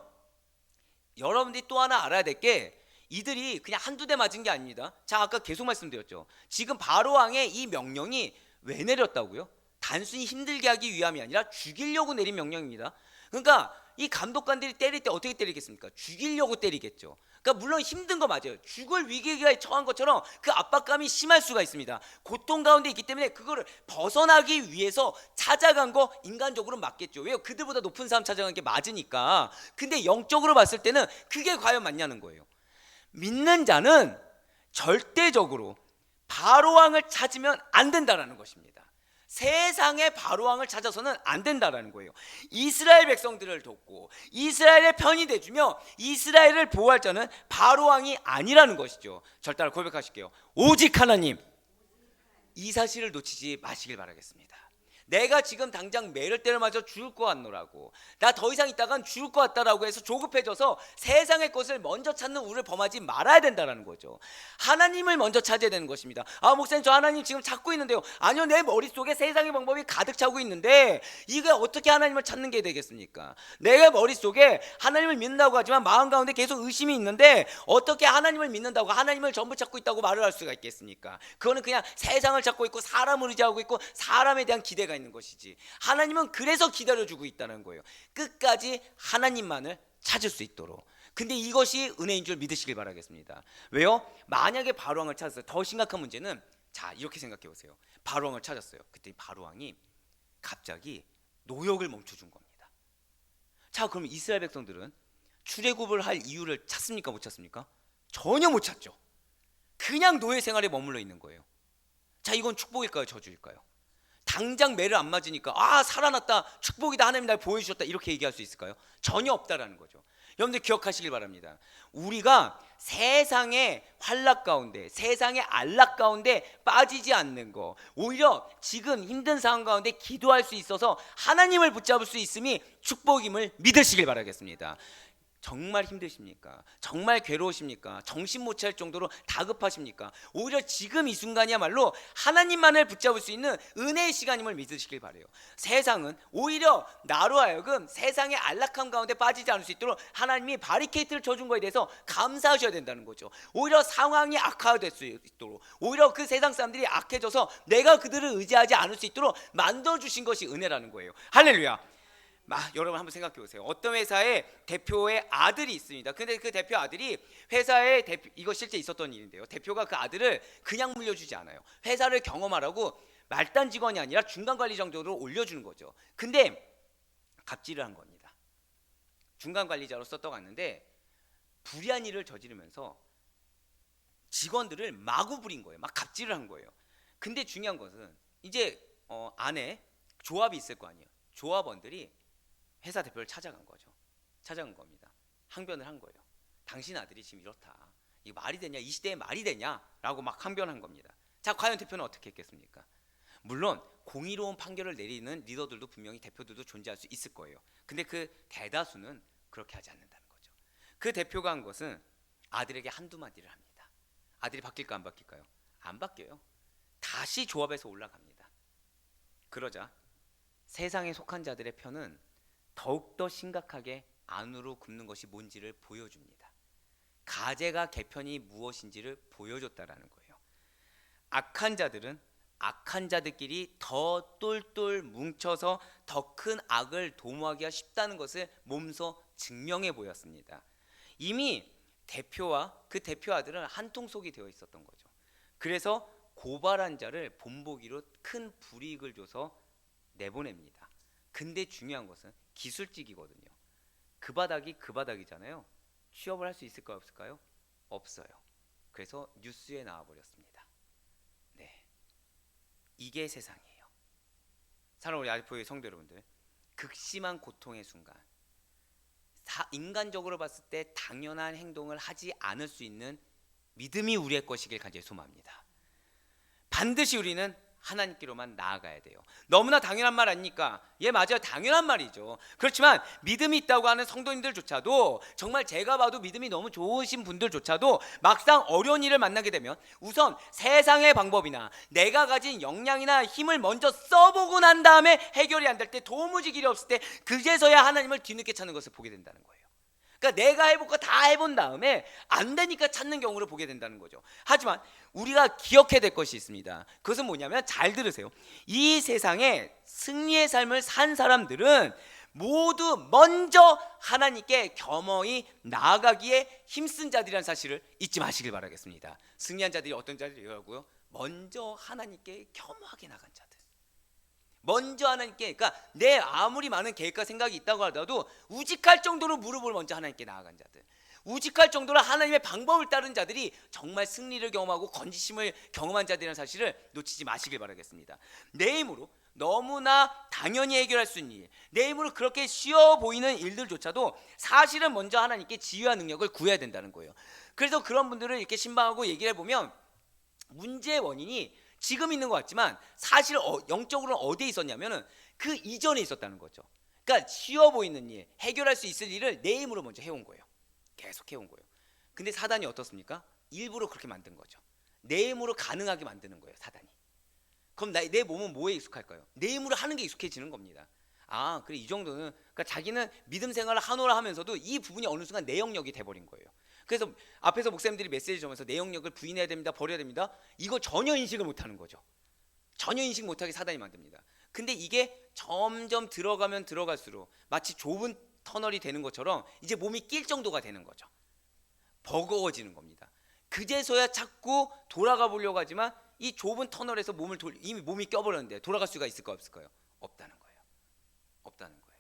여러분들이 또 하나 알아야 될 게 이들이 그냥 한두 대 맞은 게 아닙니다. 자, 아까 계속 말씀드렸죠. 지금 바로 왕의 이 명령이 왜 내렸다고요? 단순히 힘들게 하기 위함이 아니라 죽이려고 내린 명령입니다. 그러니까 이 감독관들이 때릴 때 어떻게 때리겠습니까? 죽이려고 때리겠죠. 그러니까 물론 힘든 거 맞아요. 죽을 위기에 처한 것처럼 그 압박감이 심할 수가 있습니다. 고통 가운데 있기 때문에 그거를 벗어나기 위해서 찾아간 거 인간적으로 맞겠죠. 왜요? 그들보다 높은 사람 찾아간 게 맞으니까. 근데 영적으로 봤을 때는 그게 과연 맞냐는 거예요. 믿는 자는 절대적으로 바로왕을 찾으면 안 된다라는 것입니다. 세상의 바로왕을 찾아서는 안 된다라는 거예요. 이스라엘 백성들을 돕고 이스라엘의 편이 돼주며 이스라엘을 보호할 자는 바로왕이 아니라는 것이죠. 절 따라 고백하실게요. 오직 하나님. 이 사실을 놓치지 마시길 바라겠습니다. 내가 지금 당장 매를 때려 맞아 죽을 것 같노라고, 나 더 이상 있다간 죽을 것 같다라고 해서 조급해져서 세상의 것을 먼저 찾는 우리를 범하지 말아야 된다는 거죠. 하나님을 먼저 찾아야 되는 것입니다. 아, 목사님, 저 하나님 지금 찾고 있는데요. 아니요, 내 머릿속에 세상의 방법이 가득 차고 있는데 이게 어떻게 하나님을 찾는 게 되겠습니까? 내가 머릿속에 하나님을 믿는다고 하지만 마음 가운데 계속 의심이 있는데 어떻게 하나님을 믿는다고 하나님을 전부 찾고 있다고 말을 할 수가 있겠습니까? 그거는 그냥 세상을 찾고 있고 사람을 의지하고 있고 사람에 대한 기대가 있는 것이지, 하나님은 그래서 기다려주고 있다는 거예요. 끝까지 하나님만을 찾을 수 있도록. 근데 이것이 은혜인 줄 믿으시길 바라겠습니다. 왜요? 만약에 바로왕을 찾았어요. 더 심각한 문제는, 자, 이렇게 생각해 보세요. 바로왕을 찾았어요. 그때 바로왕이 갑자기 노역을 멈춰준 겁니다. 자, 그럼 이스라엘 백성들은 출애굽을 할 이유를 찾습니까? 못 찾습니까? 전혀 못 찾죠. 그냥 노예 생활에 머물러 있는 거예요. 자, 이건 축복일까요? 저주일까요? 당장 매를 안 맞으니까 아, 살아났다, 축복이다, 하나님 날 보여주셨다, 이렇게 얘기할 수 있을까요? 전혀 없다라는 거죠. 여러분들 기억하시길 바랍니다. 우리가 세상의 환락 가운데, 세상의 안락 가운데 빠지지 않는 거, 오히려 지금 힘든 상황 가운데 기도할 수 있어서 하나님을 붙잡을 수 있음이 축복임을 믿으시길 바라겠습니다. 정말 힘드십니까? 정말 괴로우십니까? 정신 못 차릴 정도로 다급하십니까? 오히려 지금 이 순간이야말로 하나님만을 붙잡을 수 있는 은혜의 시간임을 믿으시길 바라요. 세상은 오히려 나로 하여금 세상의 안락함 가운데 빠지지 않을 수 있도록 하나님이 바리케이트를 쳐준 거에 대해서 감사하셔야 된다는 거죠. 오히려 상황이 악화될 수 있도록, 오히려 그 세상 사람들이 악해져서 내가 그들을 의지하지 않을 수 있도록 만들어주신 것이 은혜라는 거예요. 할렐루야. 여러분 한번 생각해 보세요. 어떤 회사에 대표의 아들이 있습니다. 근데 그 대표 아들이 회사에 이거 실제 있었던 일인데요. 대표가 그 아들을 그냥 물려주지 않아요. 회사를 경험하라고 말단 직원이 아니라 중간 관리 정도로 올려주는 거죠. 근데 갑질을 한 겁니다. 중간 관리자로서 떠갔는데 불의한 일을 저지르면서 직원들을 마구 부린 거예요. 막 갑질을 한 거예요. 근데 중요한 것은 이제 안에 조합이 있을 거 아니에요. 조합원들이 회사 대표를 찾아간 거죠. 찾아간 겁니다. 항변을 한 거예요. 당신 아들이 지금 이렇다, 이거 말이 되냐, 이 시대에 말이 되냐 라고 막 항변한 겁니다. 자, 과연 대표는 어떻게 했겠습니까? 물론 공의로운 판결을 내리는 리더들도 분명히, 대표들도 존재할 수 있을 거예요. 근데 그 대다수는 그렇게 하지 않는다는 거죠. 그 대표가 한 것은 아들에게 한두 마디를 합니다. 아들이 바뀔까 안 바뀔까요? 안 바뀌어요. 다시 조합에서 올라갑니다. 그러자 세상에 속한 자들의 편은 더욱더 심각하게 안으로 굽는 것이 뭔지를 보여줍니다. 가제가 개편이 무엇인지를 보여줬다라는 거예요. 악한 자들은 악한 자들끼리 더 똘똘 뭉쳐서 더 큰 악을 도모하기가 쉽다는 것을 몸소 증명해 보였습니다. 이미 대표와 그 대표 아들은 한통속이 되어 있었던 거죠. 그래서 고발한 자를 본보기로 큰 불이익을 줘서 내보냅니다. 근데 중요한 것은 기술직이거든요. 그 바닥이 그 바닥이잖아요. 취업을 할 수 있을까요, 없을까요? 없어요. 그래서 뉴스에 나와버렸습니다. 네, 이게 세상이에요. 사랑하는 우리 아리포의 성도 여러분들, 극심한 고통의 순간, 인간적으로 봤을 때 당연한 행동을 하지 않을 수 있는 믿음이 우리의 것이길 간절히 소망합니다. 반드시 우리는 하나님께로만 나아가야 돼요. 너무나 당연한 말 아닙니까? 예, 맞아요. 당연한 말이죠. 그렇지만 믿음이 있다고 하는 성도님들조차도, 정말 제가 봐도 믿음이 너무 좋으신 분들조차도 막상 어려운 일을 만나게 되면 우선 세상의 방법이나 내가 가진 역량이나 힘을 먼저 써보고 난 다음에 해결이 안 될 때, 도무지 길이 없을 때 그제서야 하나님을 뒤늦게 찾는 것을 보게 된다는 거예요. 그러니까 내가 해볼 거 다 해본 다음에 안 되니까 찾는 경우를 보게 된다는 거죠. 하지만 우리가 기억해야 될 것이 있습니다. 그것은 뭐냐면, 잘 들으세요. 이 세상에 승리의 삶을 산 사람들은 모두 먼저 하나님께 겸허히 나아가기에 힘쓴 자들이라는 사실을 잊지 마시길 바라겠습니다. 승리한 자들이 어떤 자들이라고요? 먼저 하나님께 겸허하게 나간 자들. 먼저 하나님께, 그러니까 내 아무리 많은 계획과 생각이 있다고 하더라도 우직할 정도로 무릎을 먼저 하나님께 나아간 자들, 우직할 정도로 하나님의 방법을 따른 자들이 정말 승리를 경험하고 건지심을 경험한 자들이라는 사실을 놓치지 마시길 바라겠습니다. 내 힘으로 너무나 당연히 해결할 수 있는 일, 내 힘으로 그렇게 쉬워 보이는 일들조차도 사실은 먼저 하나님께 지혜와 능력을 구해야 된다는 거예요. 그래서 그런 분들을 이렇게 신방하고 얘기를 해보면 문제의 원인이 지금 있는 것 같지만 사실 영적으로는 어디에 있었냐면은 그 이전에 있었다는 거죠. 그러니까 쉬워 보이는 일, 해결할 수 있을 일을 내 힘으로 먼저 해온 거예요. 계속 해온 거예요. 근데 사단이 어떻습니까? 일부러 그렇게 만든 거죠. 내 힘으로 가능하게 만드는 거예요, 사단이. 그럼 내 몸은 뭐에 익숙할까요? 내 힘으로 하는 게 익숙해지는 겁니다. 아, 그래, 이 정도는, 그러니까 자기는 믿음 생활을 하노라 하면서도 이 부분이 어느 순간 내 영역이 돼버린 거예요. 그래서 앞에서 목사님들이 메시지 전면서 내 영역을 부인해야 됩니다, 버려야 됩니다, 이거 전혀 인식을 못하는 거죠. 전혀 인식 못하게 사단이 만듭니다. 근데 이게 점점 들어가면 들어갈수록 마치 좁은 터널이 되는 것처럼 이제 몸이 낄 정도가 되는 거죠. 버거워지는 겁니다. 그제서야 자꾸 돌아가 보려고 하지만 이 좁은 터널에서 이미 몸이 껴버렸는데 돌아갈 수가 있을까 없을까요? 없다는 거예요. 없다는 거예요.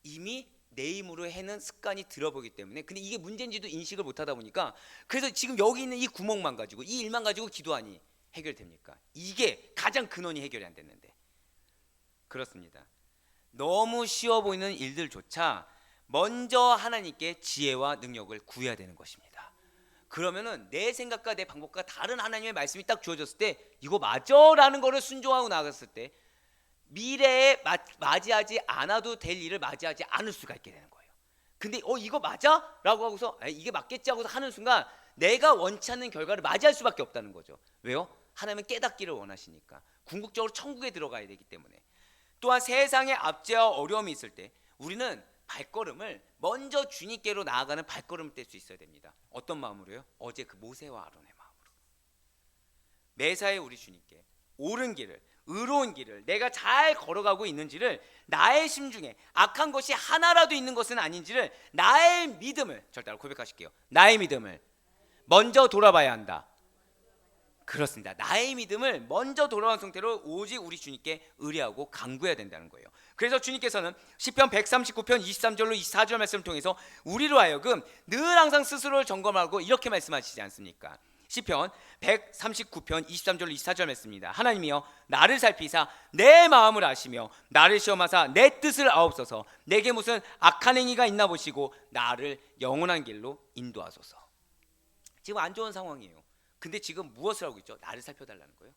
이미 내 힘으로 해는 습관이 들어보기 때문에. 근데 이게 문제인지도 인식을 못하다 보니까, 그래서 지금 여기 있는 이 구멍만 가지고, 이 일만 가지고 기도하니 해결됩니까? 이게 가장 근원이 해결이 안 됐는데. 그렇습니다. 너무 쉬워 보이는 일들조차 먼저 하나님께 지혜와 능력을 구해야 되는 것입니다. 그러면은 내 생각과 내 방법과 다른 하나님의 말씀이 딱 주어졌을 때 이거 맞아? 라는 거를 순종하고 나갔을 때 미래에 맞이하지 않아도 될 일을 맞이하지 않을 수가 있게 되는 거예요. 근데 이거 맞아? 라고 하고서 이게 맞겠지 하고서 하는 순간 내가 원치 않는 결과를 맞이할 수밖에 없다는 거죠. 왜요? 하나님은 깨닫기를 원하시니까. 궁극적으로 천국에 들어가야 되기 때문에. 또한 세상의 압제와 어려움이 있을 때 우리는 발걸음을 먼저 주님께로 나아가는 발걸음을 뗄 수 있어야 됩니다. 어떤 마음으로요? 어제 그 모세와 아론의 마음으로. 매사에 우리 주님께 옳은 길을, 의로운 길을 내가 잘 걸어가고 있는지를, 나의 심중에 악한 것이 하나라도 있는 것은 아닌지를, 나의 믿음을, 절대로 고백하실게요. 나의 믿음을 먼저 돌아봐야 한다. 그렇습니다. 나의 믿음을 먼저 돌아온 상태로 오직 우리 주님께 의뢰하고 간구해야 된다는 거예요. 그래서 주님께서는 시편 139편 23절로 24절 말씀을 통해서 우리로 하여금 늘 항상 스스로를 점검하고 이렇게 말씀하시지 않습니까? 시편 139편 23절로 24절 말씀입니다. 하나님이여 나를 살피사 내 마음을 아시며 나를 시험하사 내 뜻을 아옵소서. 내게 무슨 악한 행위가 있나 보시고 나를 영원한 길로 인도하소서. 지금 안 좋은 상황이에요. 근데 지금 무엇을 하고 있죠? 나를 살펴달라는 거예요.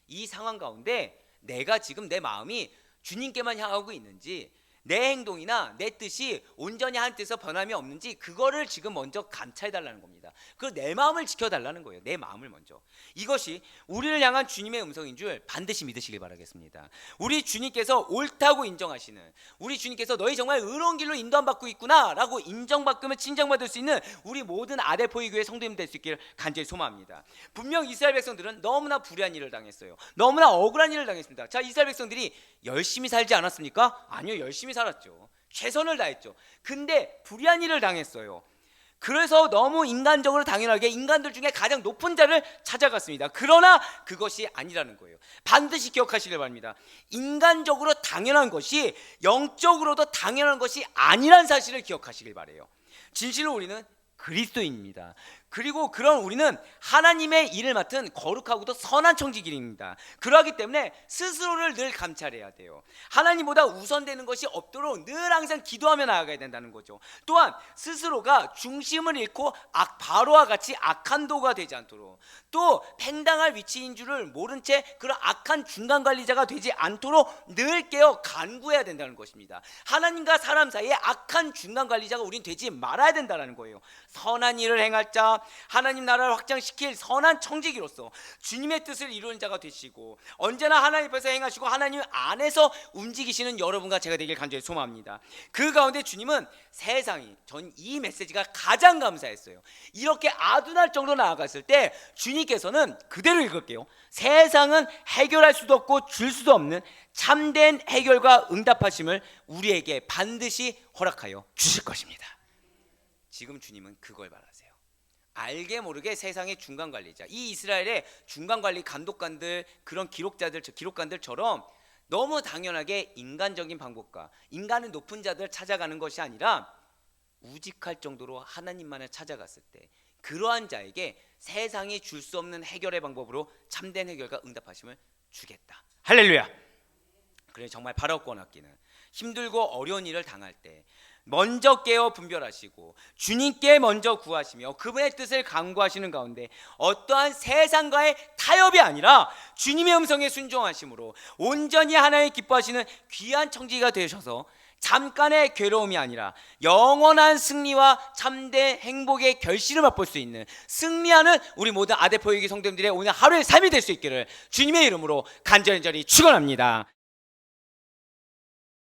이 상황 가운데 내가 지금 내 마음이 주님께만 향하고 있는지, 내 행동이나 내 뜻이 온전히 한 뜻에서 변함이 없는지 그거를 지금 먼저 감찰해달라는 겁니다. 그리고 내 마음을 지켜달라는 거예요. 내 마음을 먼저. 이것이 우리를 향한 주님의 음성인 줄 반드시 믿으시길 바라겠습니다. 우리 주님께서 옳다고 인정하시는, 우리 주님께서 너희 정말 의로운 길로 인도함받고 있구나 라고 인정받으면 칭찬받을 수 있는 우리 모든 아델포이 교회 성도님 될 수 있기를 간절히 소망합니다. 분명 이스라엘 백성들은 너무나 불의한 일을 당했어요. 너무나 억울한 일을 당했습니다. 자, 이스라엘 백성들이 열심히 살지 않았습니까? 아니요, 열심히 살았죠. 최선을 다했죠. 근데 불의한 일을 당했어요. 그래서 너무 인간적으로 당연하게 인간들 중에 가장 높은 자를 찾아갔습니다. 그러나 그것이 아니라는 거예요. 반드시 기억하시길 바랍니다. 인간적으로 당연한 것이 영적으로도 당연한 것이 아니란 사실을 기억하시길 바래요. 진실로 우리는 그리스도인입니다. 그리고 그런 우리는 하나님의 일을 맡은 거룩하고도 선한 청지기입니다. 그러하기 때문에 스스로를 늘 감찰해야 돼요. 하나님보다 우선되는 것이 없도록 늘 항상 기도하며 나아가야 된다는 거죠. 또한 스스로가 중심을 잃고 바로와 같이 악한 도가 되지 않도록, 또 팽당할 위치인 줄을 모른 채 그런 악한 중간관리자가 되지 않도록 늘 깨어 간구해야 된다는 것입니다. 하나님과 사람 사이에 악한 중간관리자가 우린 되지 말아야 된다는 거예요. 선한 일을 행할 자, 무엇입니까? 하나님 나라를 확장시킬 선한 청지기로서 주님의 뜻을 이루는 자가 되시고 언제나 하나님 앞에서 행하시고 하나님 안에서 움직이시는 여러분과 제가 되길 간절히 소망합니다. 그 가운데 주님은 세상이, 전 이 메시지가 가장 감사했어요. 이렇게 아둔할 정도로 나아갔을 때 주님께서는 그대로 읽을게요. 세상은 해결할 수도 없고 줄 수도 없는 참된 해결과 응답하심을 우리에게 반드시 허락하여 주실 것입니다. 지금 주님은 그걸 바라세요. 알게 모르게 세상의 중간관리자, 이 이스라엘의 중간관리 감독관들, 그런 기록관들처럼 너무 당연하게 인간적인 방법과 인간의 높은 자들 찾아가는 것이 아니라 우직할 정도로 하나님만을 찾아갔을 때 그러한 자에게 세상이 줄 수 없는 해결의 방법으로 참된 해결과 응답하심을 주겠다. 할렐루야. 그래, 정말 바라옵고 원하기는 힘들고 어려운 일을 당할 때 먼저 깨어 분별하시고 주님께 먼저 구하시며 그분의 뜻을 간구하시는 가운데 어떠한 세상과의 타협이 아니라 주님의 음성에 순종하심으로 온전히 하나님 기뻐하시는 귀한 청지기가 되셔서 잠깐의 괴로움이 아니라 영원한 승리와 참된 행복의 결실을 맛볼 수 있는 승리하는 우리 모든 아데포유기 성도님들의 오늘 하루의 삶이 될 수 있기를 주님의 이름으로 간절히 축원합니다.